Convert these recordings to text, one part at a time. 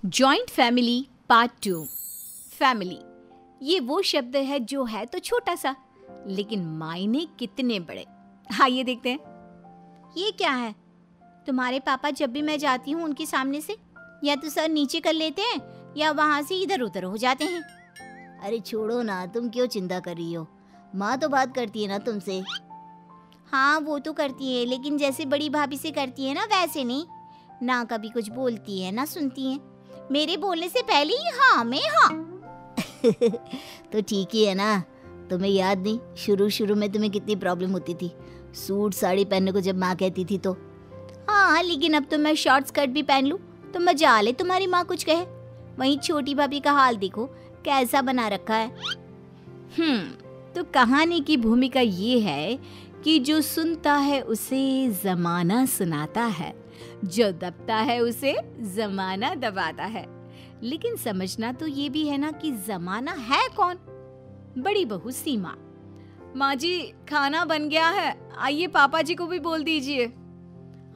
Joint family part 2। Family ये वो शब्द है जो है तो छोटा सा, लेकिन मायने कितने बड़े। आइए देखते हैं। ये क्या है? तुम्हारे पापा जब भी मैं जाती हूँ उनके सामने से या तो सर नीचे कर लेते हैं या वहाँ से इधर उधर हो जाते हैं। अरे छोड़ो ना, तुम क्यों चिंता कर रही हो? माँ तो बात करती है ना तुमसे। हाँ वो तो करती है, लेकिन जैसे बड़ी भाभी से करती है ना वैसे नहीं। ना कभी कुछ बोलती है ना सुनती है। मेरे बोलने से पहले ही हाँ में हाँ। तो ठीक ही है ना। तुम्हें याद नहीं शुरू शुरू में तुम्हें कितनी प्रॉब्लम होती थी सूट साड़ी पहनने को जब माँ कहती थी तो? हाँ लेकिन अब तो मैं शॉर्ट स्कर्ट भी पहन लूँ तो मजा ले तुम्हारी माँ कुछ कहे। वहीं छोटी भाभी का हाल देखो कैसा बना रखा है। तो कहानी की भूमिका ये है कि जो सुनता है उसे जमाना सुनाता है, जो दबता है उसे जमाना दबाता है। लेकिन समझना तो ये भी है ना कि जमाना है कौन? बड़ी बहू सीमा। माँ जी खाना बन गया है, आइए पापा जी को भी बोल दीजिए।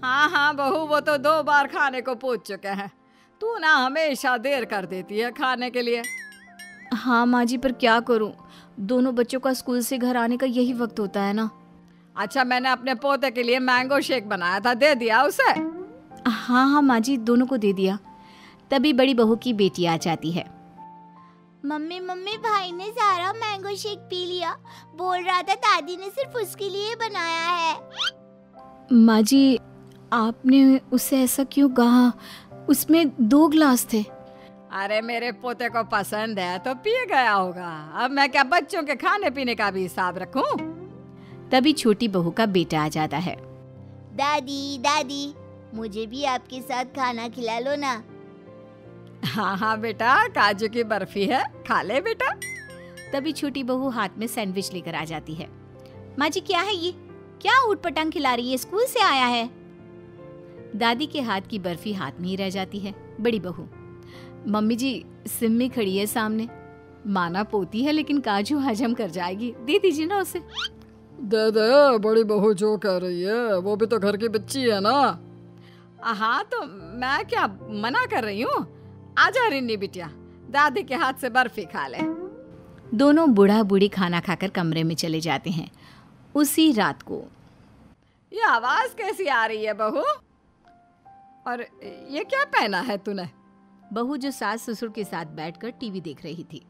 हाँ हाँ बहू, वो तो 2 बार खाने को पूछ चुके हैं। तू ना हमेशा देर कर देती है खाने के लिए। हाँ माँ जी, पर क्या करूँ, दोनों बच्चों का स्कूल से घर आने का यही वक्त होता है ना। अच्छा, मैंने अपने पोते के लिए मैंगो शेक बनाया था, दे दिया उसे? हाँ हाँ माँ जी, दोनों को दे दिया। तभी बड़ी बहू की बेटी आ जाती है। मम्मी मम्मी, भाई ने सारा मैंगो शेक पी लिया। बोल रहा था दादी ने सिर्फ उसके लिए बनाया है। माँ जी आपने उसे ऐसा क्यों कहा? उसमें 2 गिलास थे। अरे मेरे पोते को पसंद है तो पी गया होगा। अब मैं क्या बच्चों के खाने पीने का भी हिसाब रखूं? तभी छोटी बहू का बेटा आ जाता है। दादी दादी, मुझे भी आपके साथ खाना खिला लो ना। हाँ हाँ बेटा, काजू की बर्फी है, खा ले बेटा। तभी छोटी बहू हाथ में सैंडविच लेकर आ जाती है। माँ जी क्या है ये? क्या ऊटपटांग खिला रही है? स्कूल से आया है। दादी के हाथ की बर्फी हाथ में ही रह जाती है। बड़ी बहू, मम्मी जी सिम्मी खड़ी है सामने, माना पोती है लेकिन काजू हजम कर जाएगी, दे दीजिए ना उसे। दे दे, बड़ी बहू जो कह रही है, वो भी तो घर की बच्ची है ना। हाँ तो मैं क्या मना कर रही हूँ? आजा रिन्नी बिटिया, दादी के हाथ से बर्फी खा ले। दोनों बूढ़ा बूढ़ी खाना खाकर कमरे में चले जाते हैं। उसी रात को ये आवाज कैसी आ रही है बहू? और ये क्या पहना है तूने? बहू जो सास ससुर के साथ बैठकर टीवी देख रही थी।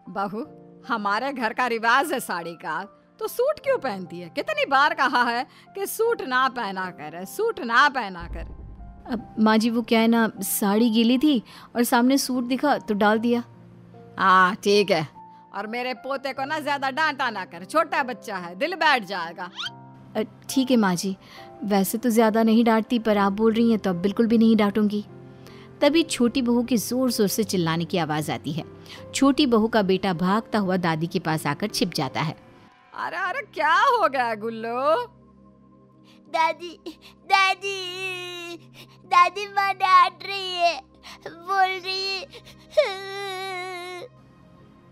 बहू, हमारे घर का रिवाज है साड़ी का, तो सूट क्यों पहनती है? कितनी बार कहा है कि सूट ना पहना कर, सूट ना पहना कर। अब माँ जी वो क्या है ना, साड़ी गीली थी और सामने सूट दिखा तो डाल दिया। हाँ ठीक है, और मेरे पोते को ना ज्यादा डांटा ना कर, छोटा बच्चा है, दिल बैठ जाएगा। ठीक है माँ जी, वैसे तो ज्यादा नहीं डांटती, पर आप बोल रही हैं तो अब बिल्कुल भी नहीं डांटूंगी। तभी छोटी बहू की जोर जोर से चिल्लाने की आवाज आती है। छोटी बहू का बेटा भागता हुआ दादी के पास आकर छिप जाता है। अरे अरे क्या हो गया गुल्लो? दादी दादी दादी, माँ डांट रही है, बोल रही है।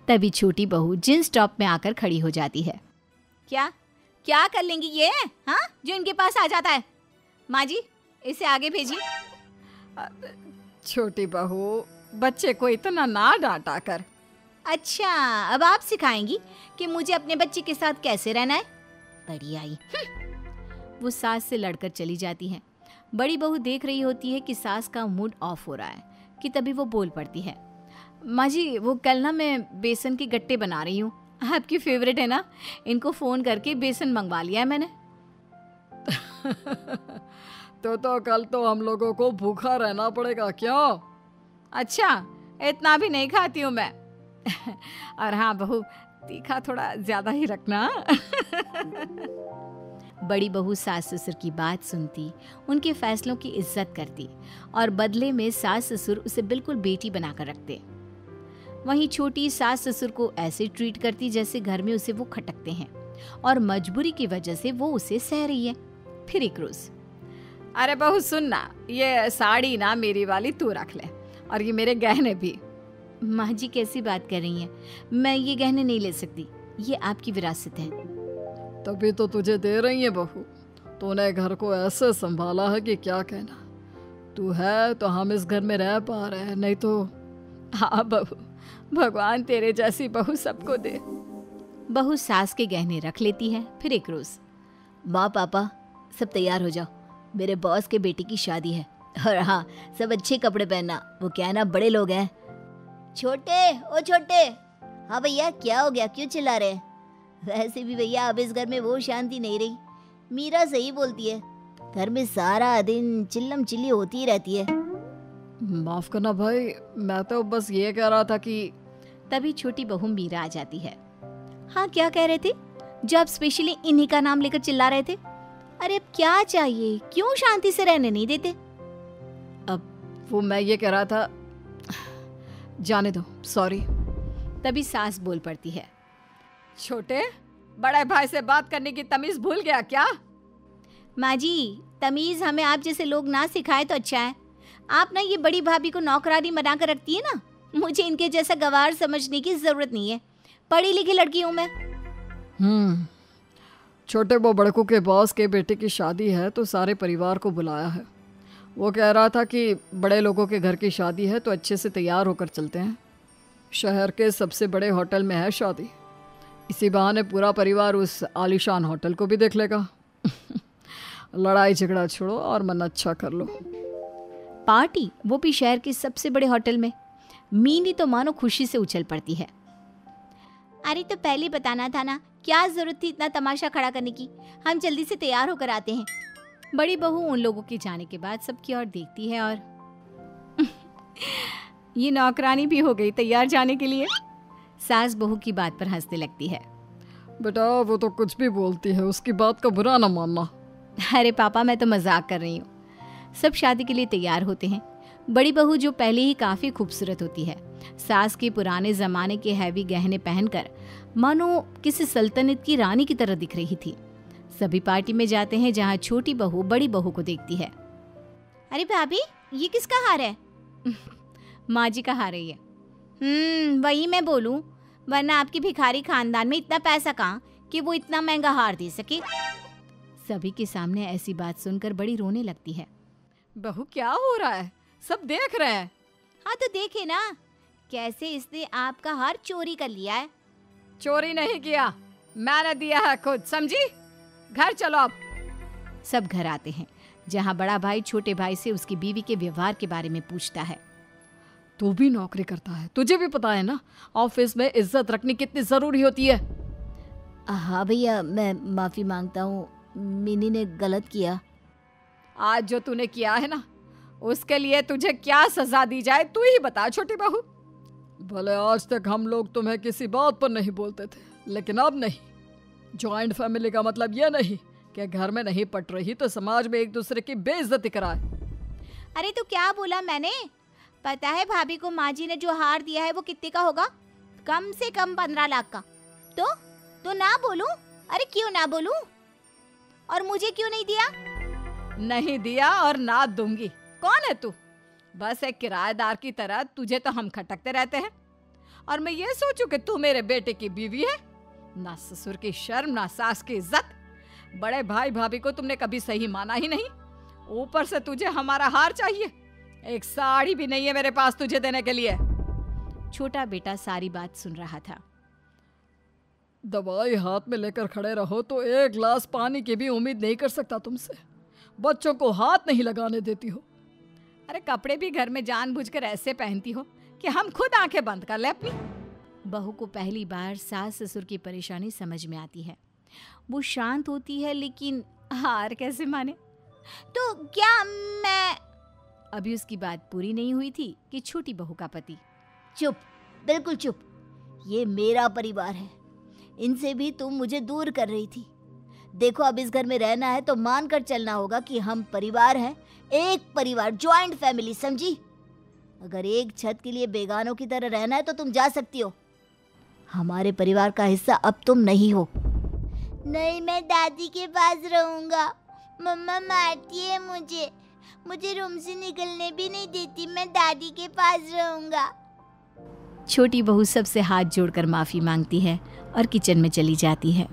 तभी छोटी बहू जींस टॉप में आकर खड़ी हो जाती है। क्या क्या कर लेंगी ये, हाँ, जो इनके पास आ जाता है? माँ जी इसे आगे भेजिए। छोटी बहू, बच्चे को इतना ना डांटा कर। अच्छा, अब आप सिखाएंगी कि मुझे अपने बच्चे के साथ कैसे रहना है? बड़ी आई। वो सास से लड़कर चली जाती है। बड़ी बहू देख रही होती है कि सास का मूड ऑफ हो रहा है कि तभी वो बोल पड़ती है। माँ जी वो कल ना मैं बेसन के गट्टे बना रही हूँ, आपकी फेवरेट है ना, इनको फ़ोन करके बेसन मंगवा लिया है मैंने। तो कल तो हम लोगों को भूखा रहना पड़ेगा क्यों? अच्छा, इतना भी नहीं खाती हूँ मैं। और हाँ बहू, तीखा थोड़ा ज़्यादा ही रखना। बड़ी बहू सास ससुर की बात सुनती, उनके फैसलों की इज्जत करती और बदले में सास ससुर उसे बिल्कुल बेटी बनाकर रखते। वहीं छोटी सास ससुर को ऐसे ट्रीट करती जैसे घर में उसे वो खटकते हैं और मजबूरी की वजह से वो उसे सह रही है। फिर एक रोज, अरे बहू सुनना, ये साड़ी ना मेरी वाली तू रख ले, और ये मेरे गहने भी। माँ जी कैसी बात कर रही हैं? मैं ये गहने नहीं ले सकती, ये आपकी विरासत है। तभी तो तुझे दे रही है बहू, तूने घर को ऐसे संभाला है कि क्या कहना। तू है तो हम इस घर में रह पा रहे हैं, नहीं तो। हाँ बहू, भगवान तेरे जैसी बहू सबको दे। बहू सास के गहने रख लेती है। फिर एक रोज, माँ पापा सब तैयार हो जाओ, मेरे बॉस के बेटे की शादी है। और हाँ, सब अच्छे कपड़े पहनना, वो क्या है ना, बड़े लोग हैं। छोटे, ओ छोटे। हाँ भैया, क्या हो गया, क्यों चिल्ला रहे हैं? वैसे भी भैया अब इस घर में वो शांति नहीं रही। मीरा सही बोलती है, घर में सारा दिन चिल्लम चिल्ली होती ही रहती है। माफ करना भाई, मैं तो बस ये कह रहा था कि। तभी छोटी बहू मीरा आ जाती है। हाँ, क्या कह रहे थे? जो आप स्पेशली इन्हीं का नाम लेकर चिल्ला रहे थे। अरे अब क्या चाहिए, क्यों शांति से रहने नहीं देते? अब वो मैं ये कह रहा था, जाने दो, सॉरी। तभी सास बोल पड़ती है। छोटे, बड़े भाई से बात करने की तमीज भूल गया क्या? माँ जी, तमीज हमें आप जैसे लोग ना सिखाए तो अच्छा है। आप ना ये बड़ी भाभी को नौकरानी बना कर रखती है ना, मुझे इनके जैसा गवार समझने की जरूरत नहीं है। पढ़ी लिखी लड़की हूँ मैं। छोटे वो बड़कों के बॉस के बेटे की शादी है तो सारे परिवार को बुलाया है। वो कह रहा था कि बड़े लोगों के घर की शादी है तो अच्छे से तैयार होकर चलते हैं। शहर के सबसे बड़े होटल में है शादी, इसी बहाने पूरा परिवार उस आलीशान होटल को भी देख लेगा। लड़ाई झगड़ा छोड़ो और मन अच्छा कर लो। पार्टी, वो भी शहर के सबसे बड़े होटल में। मीनी तो मानो खुशी से उछल पड़ती है। अरे तो पहले बताना था ना, क्या जरूरत थी इतना तमाशा खड़ा करने की। हम जल्दी से तैयार होकर आते हैं। बड़ी बहू उन लोगों के जाने के बाद सबकी ओर देखती है और ये नौकरानी भी हो गई तैयार जाने के लिए। सास बहू की बात पर हंसने लगती है। बेटा वो तो कुछ भी बोलती है, उसकी बात का बुरा ना मानना। अरे पापा, मैं तो मजाक कर रही हूँ। सब शादी के लिए तैयार होते हैं। बड़ी बहू जो पहले ही काफी खूबसूरत होती है, सास के पुराने जमाने के हैवी गहने पहनकर मानो किसी सल्तनत की रानी की तरह दिख रही थी। सभी पार्टी में जाते हैं जहाँ छोटी बहू बड़ी बहू को देखती है। अरे भाभी, ये किसका हार है? माँ जी का हार है ये। वही मैं बोलूं, वरना आपकी भिखारी खानदान में इतना पैसा कहाँ कि वो इतना महंगा हार दे सके। सभी के सामने ऐसी बात सुनकर बड़ी रोने लगती है। बहू क्या हो रहा है, सब देख रहे हैं। हाँ तो देखे ना, कैसे इसने आपका हार चोरी कर लिया है। चोरी नहीं किया, मैंने दिया है खुद, समझी? घर चलो अब। सब घर आते हैं जहाँ बड़ा भाई छोटे भाई से उसकी बीवी के व्यवहार के बारे में पूछता है। तू भी नौकरी करता है, तुझे भी पता है ना ऑफिस में इज्जत रखनी कितनी जरूरी होती है। हाँ भैया, मैं माफी मांगता हूँ, मिनी ने गलत किया। आज जो तूने किया है ना, उसके लिए तुझे क्या सजा दी जाए तू ही बता छोटी बहू। भले आज तक हम लोग तुम्हें किसी बात पर नहीं बोलते थे, लेकिन अब नहीं। जॉइंट फैमिली का मतलब यह नहीं कि घर में नहीं पट रही तो समाज में एक दूसरे की बेइज्जती कराए। अरे तो क्या बोला मैंने? पता है भाभी को माँ जी ने जो हार दिया है वो कितने का होगा? कम से कम 15 लाख का। तो ना बोलूं? अरे क्यों ना बोलूं? और मुझे क्यों नहीं दिया? नहीं दिया और ना दूंगी। कौन है तू? बस एक किराएदार की तरह तुझे तो हम खटकते रहते हैं, और मैं ये सोचूं कि तू मेरे बेटे की बीवी है। ना ससुर की शर्म, ना सास की इज्जत। बड़े भाई भाभी को तुमने कभी सही माना ही नहीं, ऊपर से तुझे हमारा हार चाहिए। एक साड़ी भी नहीं है मेरे पास तुझे देने के लिए। छोटा बेटा सारी बात सुन रहा था। दवाई हाथ में लेकर खड़े रहो तो एक गिलास पानी की भी उम्मीद नहीं कर सकता तुमसे। बच्चों को हाथ नहीं लगाने देती हो। अरे कपड़े भी घर में जानबूझकर ऐसे पहनती हो कि हम खुद आंखें बंद कर ले अपनी। बहू को पहली बार सास ससुर की परेशानी समझ में आती है। वो शांत होती है लेकिन हार कैसे माने। तो क्या मैं... अभी उसकी बात पूरी नहीं हुई थी कि छोटी बहू का पति। चुप, बिल्कुल चुप। ये मेरा परिवार है, इनसे भी तुम मुझे दूर कर रही थी। देखो अब इस घर में रहना है तो मान कर चलना होगा कि हम परिवार हैं, एक परिवार, जॉइंट फैमिली, समझी? अगर एक छत के लिए बेगानों की तरह रहना है तो तुम जा सकती हो, हमारे परिवार का हिस्सा अब तुम नहीं हो। नहीं, मैं दादी के पास रहूंगा। मम्मा मारती है मुझे रूम से निकलने भी नहीं देती। मैं दादी के पास रहूंगा। छोटी बहू सबसे हाथ जोड़कर माफी मांगती है और किचन में चली जाती है।